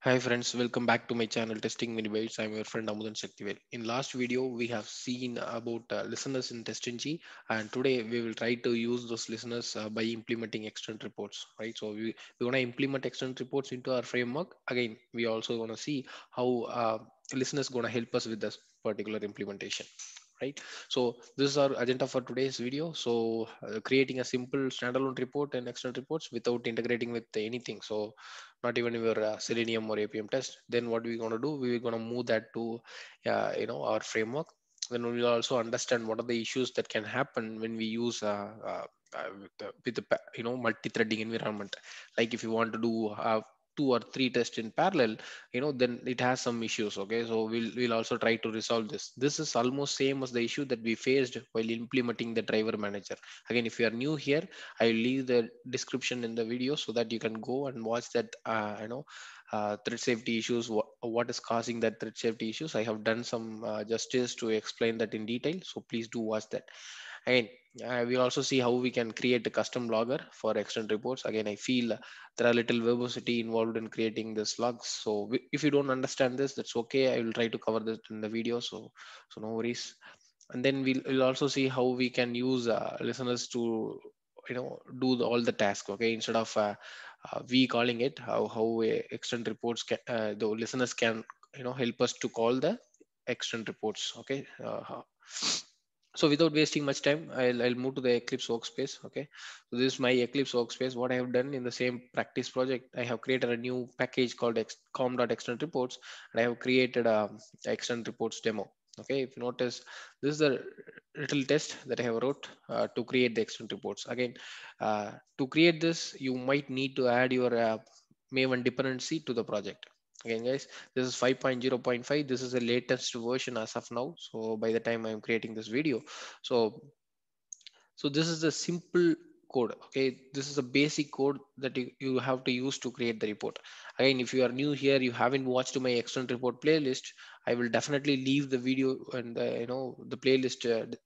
Hi friends, welcome back to my channel Testing Mini Bytes. I'm your friend Amudan Shaktivel. In last video, we have seen about listeners in TestNG, and today we will try to use those listeners by implementing external reports. Right, so we want to implement external reports into our framework. Again, we also want to see how listeners going to help us with this particular implementation. Right, so this is our agenda for today's video. So creating a simple standalone report and external reports without integrating with anything. So not even your Selenium or APM test. Then what we're going to do, we're going to move that to our framework. Then we will also understand what are the issues that can happen when we use with the multi-threading environment. Like if you want to do 2 or 3 tests in parallel, then it has some issues. Okay, so we'll also try to resolve this. This is almost same as the issue that we faced while implementing the driver manager. Again, if you are new here, I will leave the description in the video so that you can go and watch that thread safety issues, what is causing that thread safety issues. I have done some justice to explain that in detail, so please do watch that. Again, we'll also see how we can create a custom logger for external reports. Again, I feel there are little verbosity involved in creating this logs, so if you don't understand this, that's okay. I will try to cover this in the video, so no worries. And then we'll also see how we can use listeners to do all the task. Okay, instead of we calling it, how extend reports the listeners can help us to call the extend reports. Okay, so without wasting much time, I'll move to the Eclipse Workspace. Okay, so this is my Eclipse Workspace. What I have done in the same practice project, I have created a new package called com.extend reports, and I have created a extend reports demo. Okay, if you notice, this is the little test that I have wrote to create the extend reports. Again, to create this, you might need to add your Maven dependency to the project. Again, guys, this is 5.0.5. This is the latest version as of now. So by the time I'm creating this video, so this is a simple code. Okay, this is a basic code that you have to use to create the report. Again, if you are new here, you haven't watched my external report playlist, I will definitely leave the video and the playlist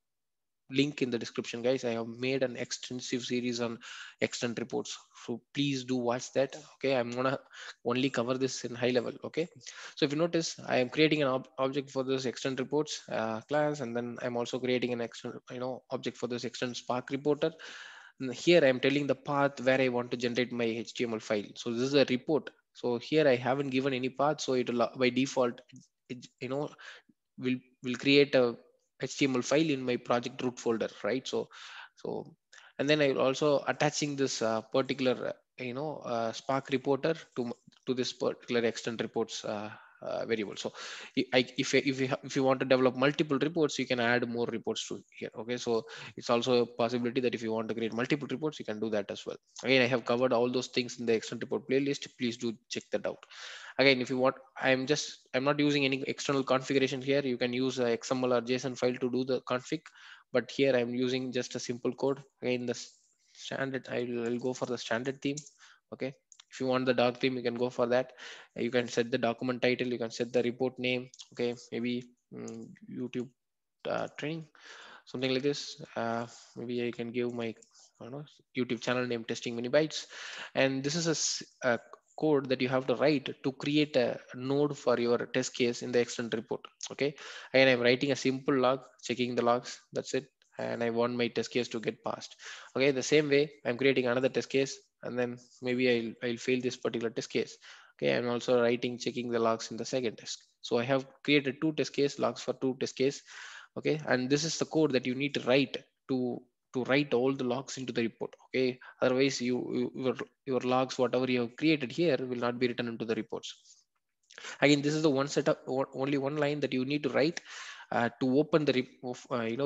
link in the description, guys. I have made an extensive series on extent reports, so please do watch that. Okay, I'm gonna only cover this in high level. Okay, so if you notice, I am creating an object for this extent reports class, and then I'm also creating an extent object for this extent spark reporter. And here I'm telling the path where I want to generate my HTML file. So this is a report, so here I haven't given any path, so it will by default it, will create a HTML file in my project root folder, right? So and then I will also attaching this particular Spark reporter to this particular extent reports variable. So if you want to develop multiple reports, you can add more reports to here. Okay, so it's also a possibility that if you want to create multiple reports, you can do that as well. Again, I have covered all those things in the extent report playlist. Please do check that out. Again, if you want, I'm not using any external configuration here. You can use a XML or JSON file to do the config, but here I'm using just a simple code. Again, the standard, I'll go for the standard theme. Okay, if you want the dark theme, you can go for that. You can set the document title, you can set the report name. Okay, maybe YouTube training, something like this. Maybe I can give my YouTube channel name Testing Mini Bytes, and this is a code that you have to write to create a node for your test case in the extend report. Okay, and I'm writing a simple log, checking the logs, that's it, and I want my test case to get passed. Okay, the same way I'm creating another test case, and then maybe I'll fail this particular test case. Okay, I'm also writing, checking the logs in the second test. So I have created 2 test case logs for 2 test case. Okay, and this is the code that you need to write to write all the logs into the report. Okay, otherwise your logs, whatever you have created here, will not be written into the reports. Again, this is the one setup, only one line that you need to write to open the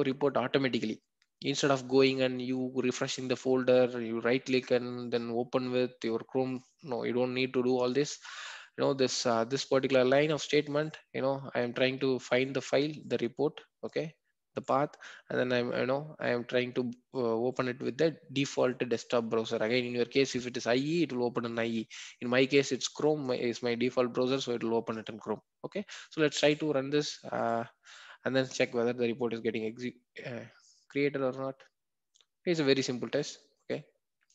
report automatically, instead of going and you refreshing the folder, you right click and then open with your Chrome. No, you don't need to do all this. This particular line of statement, I am trying to find the file, the report. Okay, the path, and then I am trying to open it with the default desktop browser. Again, in your case, if it is IE, it will open an IE. In my case, it's Chrome is my default browser, so it will open it in Chrome. Okay, so let's try to run this and then check whether the report is getting created or not. It's a very simple test. Okay,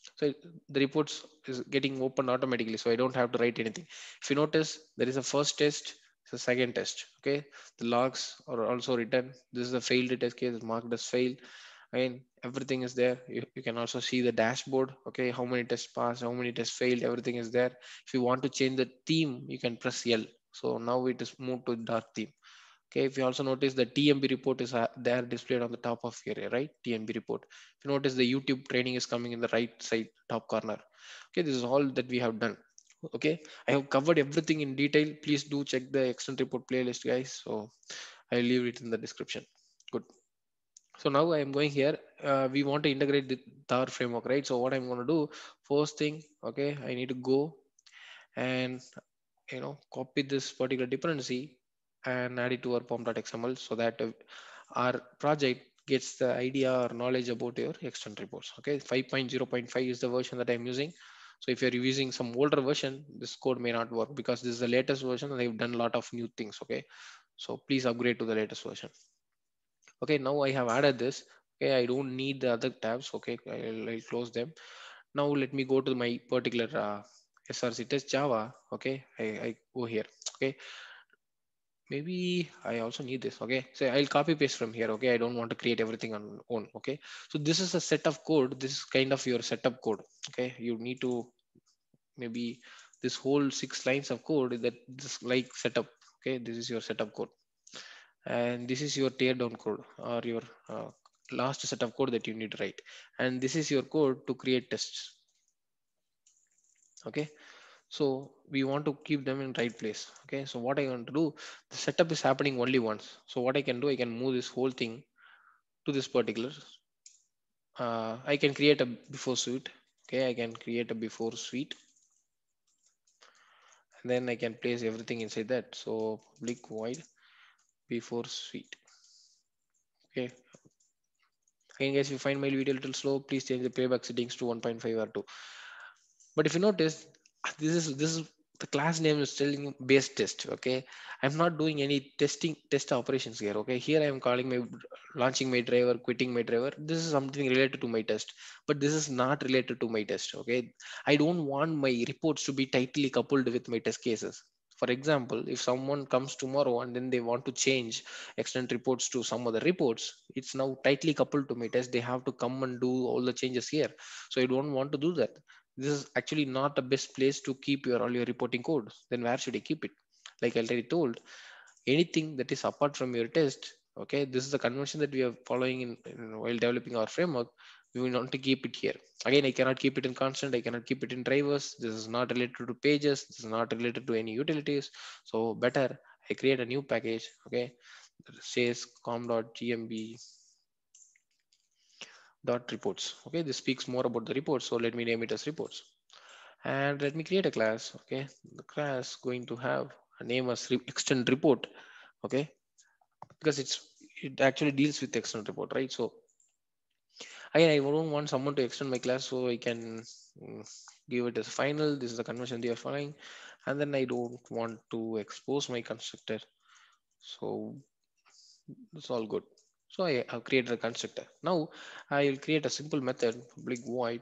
So the reports is getting opened automatically, so I don't have to write anything. If you notice, there is a first test, the second test. Okay, the logs are also written. This is a failed test case, it's marked as failed. Again, everything is there. You can also see the dashboard. Okay, how many tests passed, how many tests failed, everything is there. If you want to change the theme, you can press L. So now it is moved to dark theme. Okay, if you also notice the TMB report is there displayed on the top of here, right? TMB report. If you notice, the YouTube training is coming in the right side top corner. Okay, this is all that we have done. Okay, I have covered everything in detail. Please do check the extent report playlist, guys. So I'll leave it in the description. Good. So now I am going here. We want to integrate the Thar framework, right? So what I'm going to do, first thing, okay, I need to go and copy this particular dependency and add it to our pom.xml, so that our project gets the idea or knowledge about your extent reports. Okay, 5.0.5 is the version that I'm using. So if you're using some older version, this code may not work, because this is the latest version and they've done a lot of new things. Okay, so please upgrade to the latest version. Okay, now I have added this. Okay, I don't need the other tabs. Okay, I'll close them. Now let me go to my particular src test java. Okay, I go here. Okay, maybe I also need this. Okay, so I'll copy paste from here. Okay, I don't want to create everything on own. Okay, so this is a set of code. This is kind of your setup code. Okay, you need to maybe this whole 6 lines of code that this like setup. Okay, this is your setup code, and this is your tear down code, or your last set of code that you need to write, and this is your code to create tests. Okay, so we want to keep them in right place. Okay, so what I want to do, the setup is happening only once. So what I can do, I can move this whole thing to this particular, I can create a before suite. Okay, I can create a before suite, and then I can place everything inside that. So public void before suite. Okay, again guys, if you find my video a little slow, please change the playback settings to 1.5 or 2. But if you notice, this is the class name is telling you base test. Okay, I'm not doing any test operations here. Okay, here I am calling my launching my driver, quitting my driver. This is something related to my test, but this is not related to my test. Okay, I don't want my reports to be tightly coupled with my test cases. For example, if someone comes tomorrow and then they want to change extend reports to some other reports, it's now tightly coupled to my test. They have to come and do all the changes here. So I don't want to do that. This is actually not the best place to keep your all your reporting code. Then where should I keep it? Like I already told, anything that is apart from your test. Okay, this is the convention that we are following in while developing our framework. We will want to keep it here. Again, I cannot keep it in constant, I cannot keep it in drivers. This is not related to pages, this is not related to any utilities. So better I create a new package. Okay, that says com.gmb dot reports. Okay, this speaks more about the reports, so let me name it as reports, and let me create a class. Okay, the class going to have a name as extend report. Okay, because it actually deals with extend report, right? So again, I don't want someone to extend my class, so I can give it as final. This is the convention they are following, and then I don't want to expose my constructor. So it's all good. So I have created a constructor. Now I will create a simple method, public void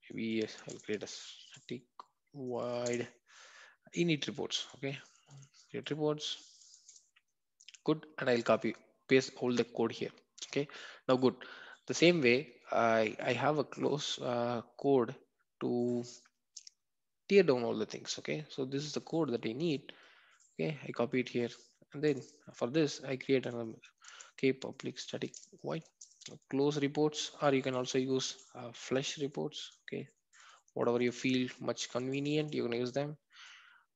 maybe I'll create a static void init reports. Okay, create reports. Good, and I'll copy paste all the code here. Okay, now good. The same way, I have a close code to tear down all the things. Okay, so this is the code that I need. Okay, I copy it here, and then for this I create another. Okay, public static void close reports, or you can also use flush reports. Okay, whatever you feel much convenient, you can use them.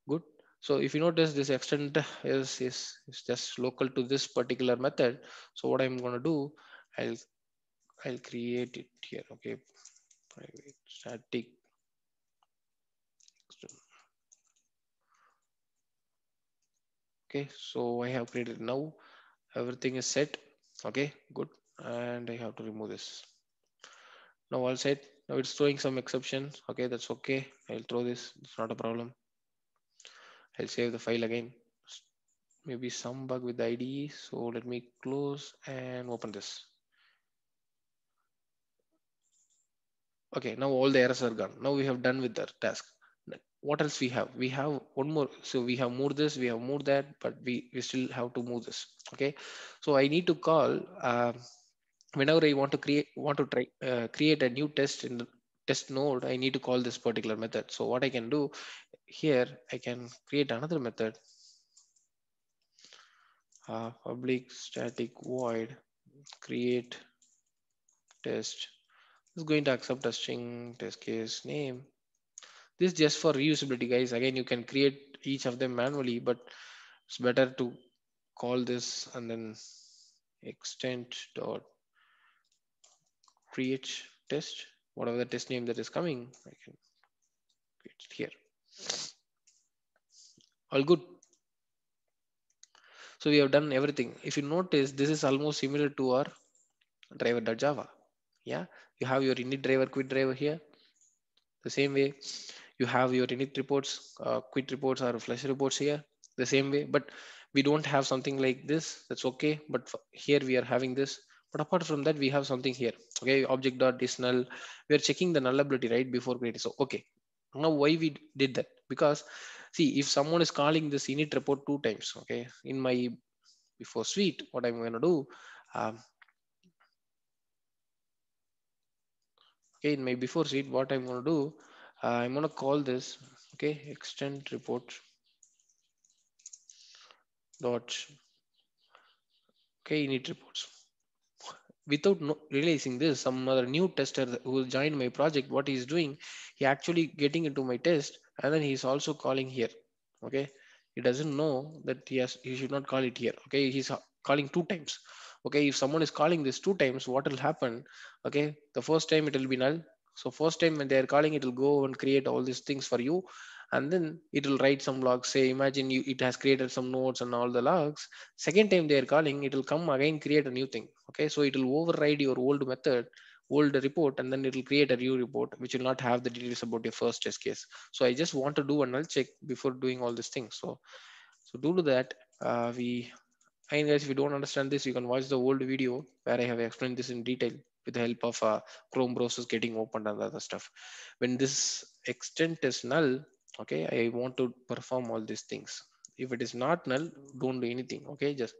Good. So if you notice, this extent is just local to this particular method. So what I'm going to do, i'll I'll create it here. Okay, private static. Okay, so I have created. Now everything is set. Okay, good, and I have to remove this. Now all set. Now it's throwing some exceptions. Okay, that's okay, I'll throw this, it's not a problem. I'll save the file again. Maybe some bug with the IDE. So let me close and open this. Okay, now all the errors are gone. Now we have done with the task. What else we have? We have one more. So we have moved this, we have moved that, but we still have to move this. Okay, so I need to call whenever I want to try create a new test in the test node. I need to call this particular method. So what I can do here, I can create another method, public static void create test. It's going to accept a string test case name. This is just for reusability, guys. Again, you can create each of them manually, but it's better to call this and then extent dot create test. Whatever the test name that is coming, I can create it here. All good. So we have done everything. If you notice, this is almost similar to our driver.java. Yeah, you have your init driver, quit driver here. The same way, you have your init reports, quit reports or flush reports here. The same way, but we don't have something like this. That's okay. But here we are having this. But apart from that, we have something here. Okay, object dot is null. We are checking the nullability right before creating. So okay, now why we did that? Because see, if someone is calling this init report two times, okay, in my before suite, what I'm going to do, um, okay, in my before suite, what I'm going to do, I'm going to call this, okay, extend report dot, okay, init reports. Without realizing this, some other new tester who joined my project, what he's doing, he actually getting into my test, and then he's also calling here. Okay, he doesn't know that he should not call it here. Okay, he's calling two times. Okay, if someone is calling this two times, what will happen? Okay, the first time it will be null. So first time when they are calling, it will go and create all these things for you, and then it will write some logs. Say, imagine you it has created some nodes and all the logs. Second time they are calling, it will come again create a new thing. Okay, so it will override your old method, old report, and then it will create a new report which will not have the details about your first test case. So I just want to do a null check before doing all these things. So due to that, we and guys, if you don't understand this, you can watch the old video where I have explained this in detail with the help of Chrome browsers getting opened and other stuff. When this extent is null, okay, I want to perform all these things. If it is not null, don't do anything. Okay, just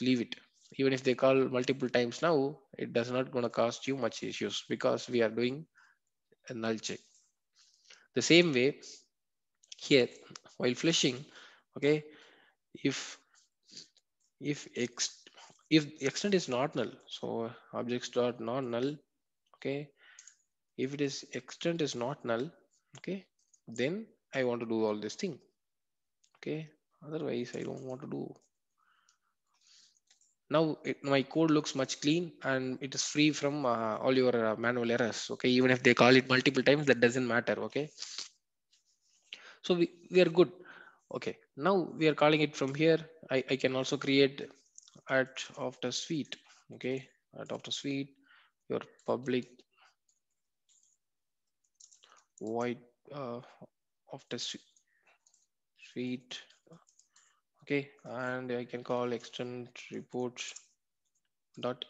leave it. Even if they call multiple times now, it does not gonna cost you much issues because we are doing a null check. The same way here, while fleshing, okay, if if ex if extent is not null, so objects dot not null, okay. If it is extent is not null, okay, then I want to do all this thing, okay. Otherwise, I don't want to do. Now my code looks much clean and it is free from all your manual errors. Okay, even if they call it multiple times, that doesn't matter. Okay, so we are good. Okay, now we are calling it from here. I can also create at after suite. Okay, at after suite, your public void after suite. Okay, and I can call extend reports dot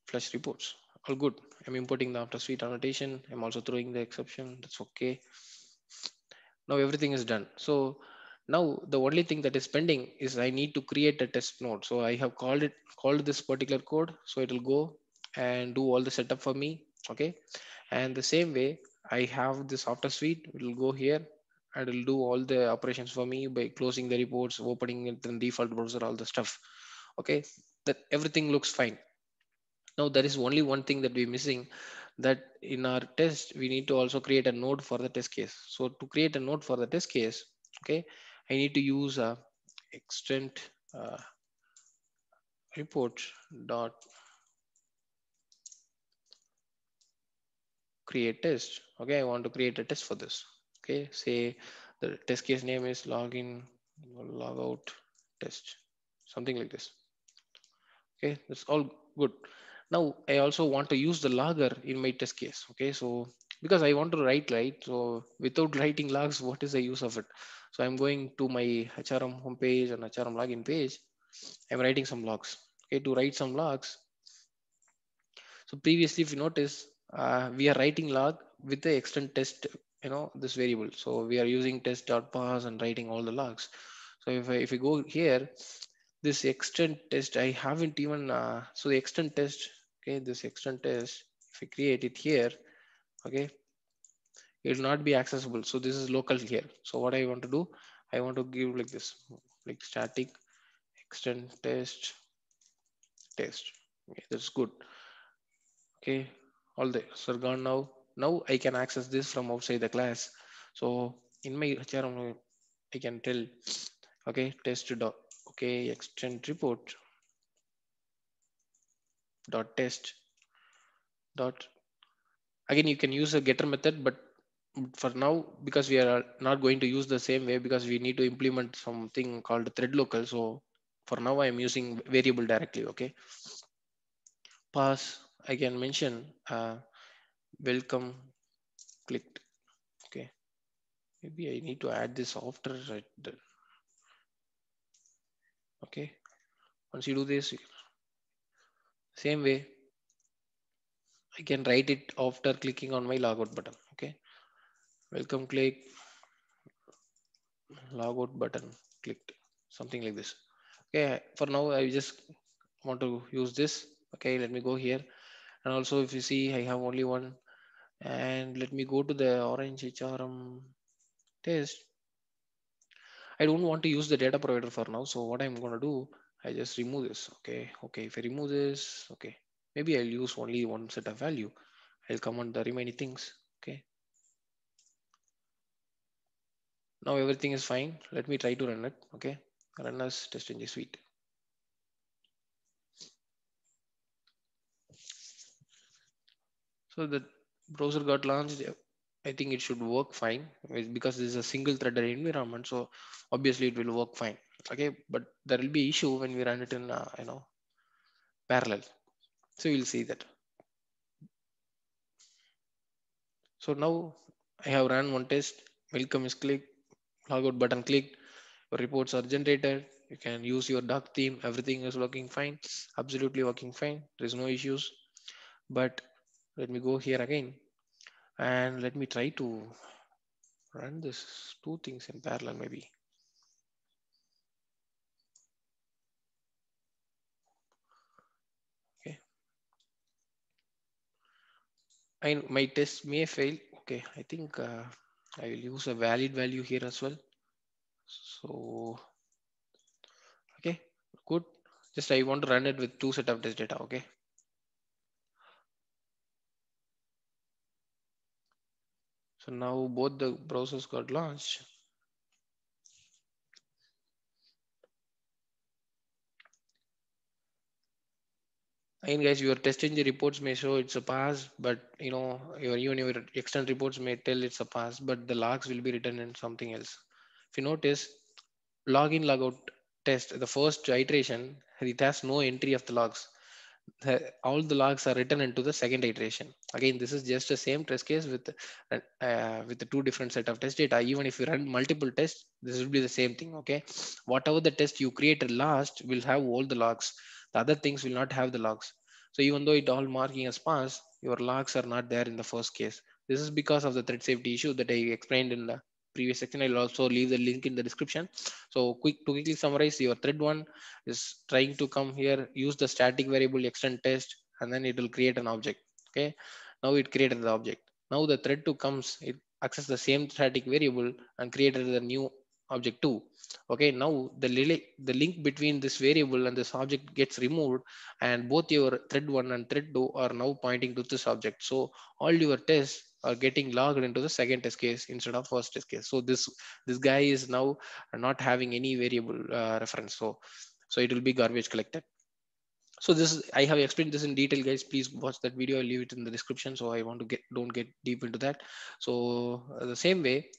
flush reports. All good. I'm importing the after suite annotation. I'm also throwing the exception. That's okay. Now everything is done. So now the only thing that is pending is I need to create a test node. So I have called this particular code. So it will go and do all the setup for me. Okay. And the same way I have this after suite. It will go here and it will do all the operations for me by closing the reports, opening it in default browser, all the stuff. Okay. That everything looks fine. Now there is only one thing that we're missing, that in our test we need to also create a node for the test case. So to create a node for the test case, okay, I need to use a extent report dot create test. Okay, I want to create a test for this. Okay, say the test case name is login logout test, something like this. Okay, that's all good. Now I also want to use the logger in my test case. Okay, so because I want to write, right? So without writing logs, what is the use of it? So I'm going to my HRM homepage and HRM login page. I'm writing some logs. Okay, to write some logs, So previously, if you notice, we are writing log with the extent test, this variable. So we are using test.parse and writing all the logs. So if I go here, this extent test, I haven't even, so the extent test, okay, this extent test, if I create it here, okay, it will not be accessible. So this is local here. So what I want to do, I want to give like this, like static extent test. Okay, that's good. Okay, all the are gone now. Now I can access this from outside the class. So in my HRM, I can tell, okay, test dot, okay, extend report dot test dot. Again, you can use a getter method, but for now, because we are not going to use the same way, because we need to implement something called ThreadLocal. So for now, I am using variable directly. Okay, pass. I can mention welcome clicked. Okay, maybe I need to add this after. Right? Okay, once you do this, same way, I can write it after clicking on my logout button. Okay, welcome click, logout button clicked, something like this. Okay, for now I just want to use this. Okay, let me go here, and also if you see, I have only one, and let me go to the orange HRM test. I don't want to use the data provider for now, so what I'm going to do, I just remove this. Okay, if I remove this, okay, maybe I'll use only one set of value. I'll comment the remaining things. Okay, now everything is fine. Let me try to run it. Okay, run as test in the suite. So the browser got launched. I think it should work fine, because this is a single threaded environment. So obviously it will work fine. Okay, but there will be issue when we run it in parallel. So we'll see that. So now I have run one test. Welcome is clicked. Logout button clicked. Your reports are generated. You can use your dark theme. Everything is working fine. Absolutely working fine. There is no issues. But let me go here again, and let me try to run this two things in parallel maybe. Okay, and my test may fail. Okay, I think I will use a valid value here as well. So okay, good. Just I want to run it with two set of test data. Okay, so now both the browsers got launched. Again, guys, your test engine reports may show it's a pass, but your external reports may tell it's a pass, but the logs will be written in something else. If you notice, login logout test, the first iteration, it has no entry of the logs. All the logs are written into the second iteration. Again, this is just the same test case with the two different set of test data. Even if you run multiple tests, this will be the same thing. Okay, whatever the test you created last will have all the logs. The other things will not have the logs. So even though it all marking as pass, your logs are not there in the first case. This is because of the thread safety issue that I explained in the previous section. I'll also leave the link in the description. So quickly summarize, your thread one is trying to come here, use the static variable extend test, and then it will create an object. Okay, now it created the object. Now the thread 2 comes, it access the same static variable and created the new object 2. Okay, now the link between this variable and this object gets removed, and both your thread 1 and thread 2 are now pointing to this object. So all your tests are getting logged into the second test case instead of first test case. So this guy is now not having any variable reference. So it will be garbage collected. So this is, I have explained this in detail, guys. Please watch that video. I'll leave it in the description, so I want to don't get deep into that. So the same way,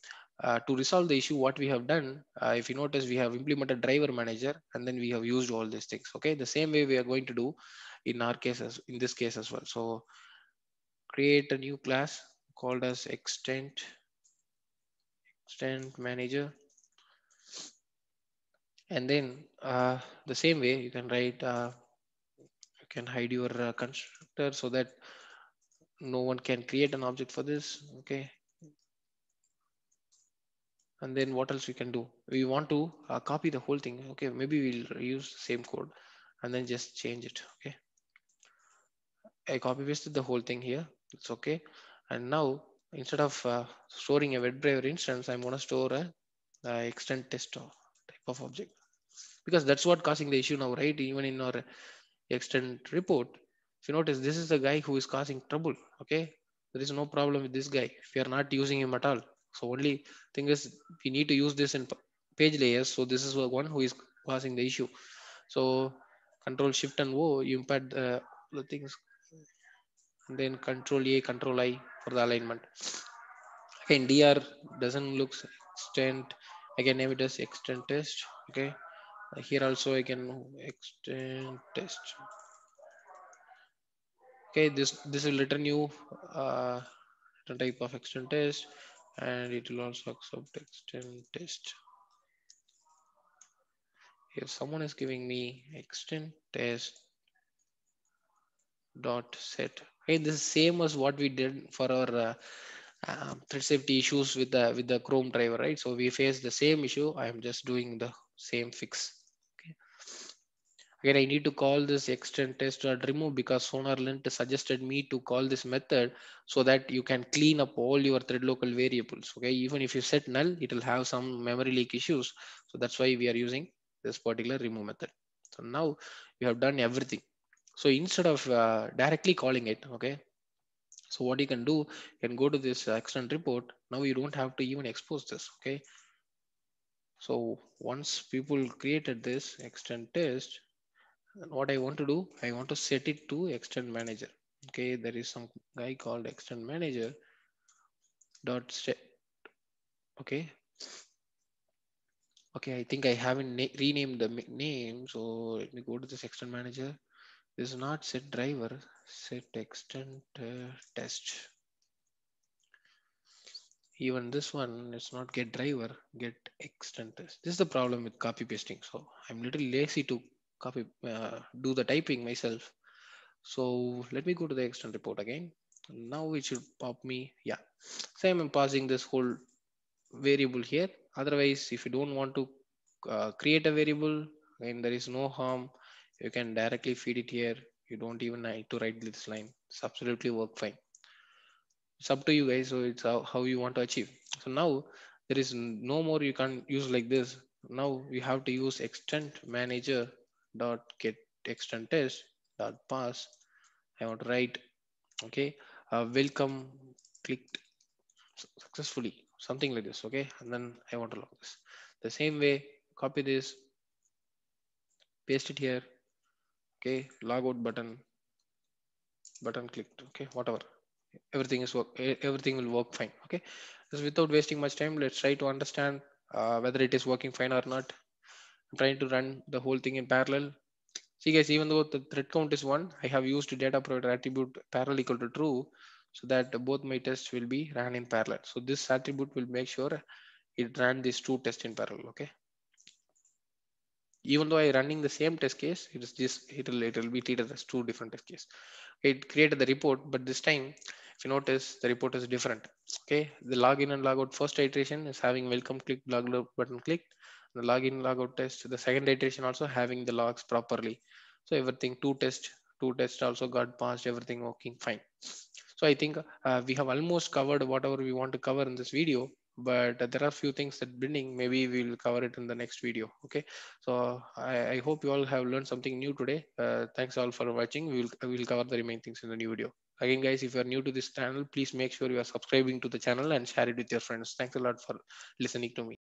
to resolve the issue, what we have done, if you notice, we have implemented driver manager, and then we have used all these things. Okay, the same way we are going to do in our case, in this case as well. So create a new class called as extent manager, and then the same way you can write can hide your constructor so that no one can create an object for this. Okay, and then what else we can do? We want to copy the whole thing. Okay, maybe we'll use the same code and then just change it. Okay, I copy pasted the whole thing here. It's okay. And now instead of storing a WebDriver instance, I'm going to store a extend test type of object, because that's what causing the issue now, right? Even in our extend report, if you notice, this is the guy who is causing trouble. Okay, there is no problem with this guy if we are not using him at all. So only thing is we need to use this in page layers. So this is the one who is causing the issue. So control shift and O, you impact the things, and then control A, control I for the alignment. Again, dr doesn't look extent. I can name it as extend test. Okay, here also I can extend test. Okay, this will return you uh, return type of extend test, and it will also accept extend test. If someone is giving me extend test dot set, okay, this is same as what we did for our thread safety issues with the Chrome driver, right? So we face the same issue. I am just doing the same fix. Okay. Again, I need to call this extend test dot remove because SonarLint suggested me to call this method so that you can clean up all your thread local variables. Okay, even if you set null, it will have some memory leak issues. So that's why we are using this particular remove method. So now we have done everything. So instead of directly calling it, okay, so what you can do, you can go to this extend report. Now you don't have to even expose this. Okay, so once people created this extend test, and what I want to do, I want to set it to extend manager. Okay, there is some guy called extend manager dot set. Okay, okay, I think I haven't renamed the name, so let me go to this extend manager. This is not set driver, set extend test. Even this one, it's not get driver, get extend test. This is the problem with copy pasting. So I'm little lazy to copy do the typing myself. So let me go to the extend report again. Now it should pop me, yeah, same. I'm passing this whole variable here. Otherwise, if you don't want to create a variable, then there is no harm, you can directly feed it here. You don't even need to write this line. It's absolutely work fine. It's up to you guys. So it's how you want to achieve. So now there is no more you can use like this. Now you have to use extend manager dot get extend test dot pass. I want to write, okay, welcome clicked successfully, something like this. Okay, and then I want to log this the same way. Copy this, paste it here. Okay, logout button clicked. Okay, whatever, everything is everything will work fine. Okay, just without wasting much time, let's try to understand whether it is working fine or not. I'm trying to run the whole thing in parallel. See guys, even though the thread count is 1, I have used data provider attribute parallel equal to true, so that both my tests will be ran in parallel. So this attribute will make sure it ran these two tests in parallel. Okay, even though I running the same test case, it is just it'll be treated as two different test case. It created the report, but this time if you notice, the report is different. Okay, the login and logout first iteration is having welcome click logout button clicked. The login logout test, the second iteration also having the logs properly. So everything two test also got passed, everything working fine. So I think we have almost covered whatever we want to cover in this video, but there are few things that bending. Maybe we'll cover it in the next video. Okay, so I hope you all have learned something new today. Thanks all for watching. We'll cover the remaining things in the new video. Again, guys, if you are new to this channel, please make sure you are subscribing to the channel and share it with your friends. Thanks a lot for listening to me.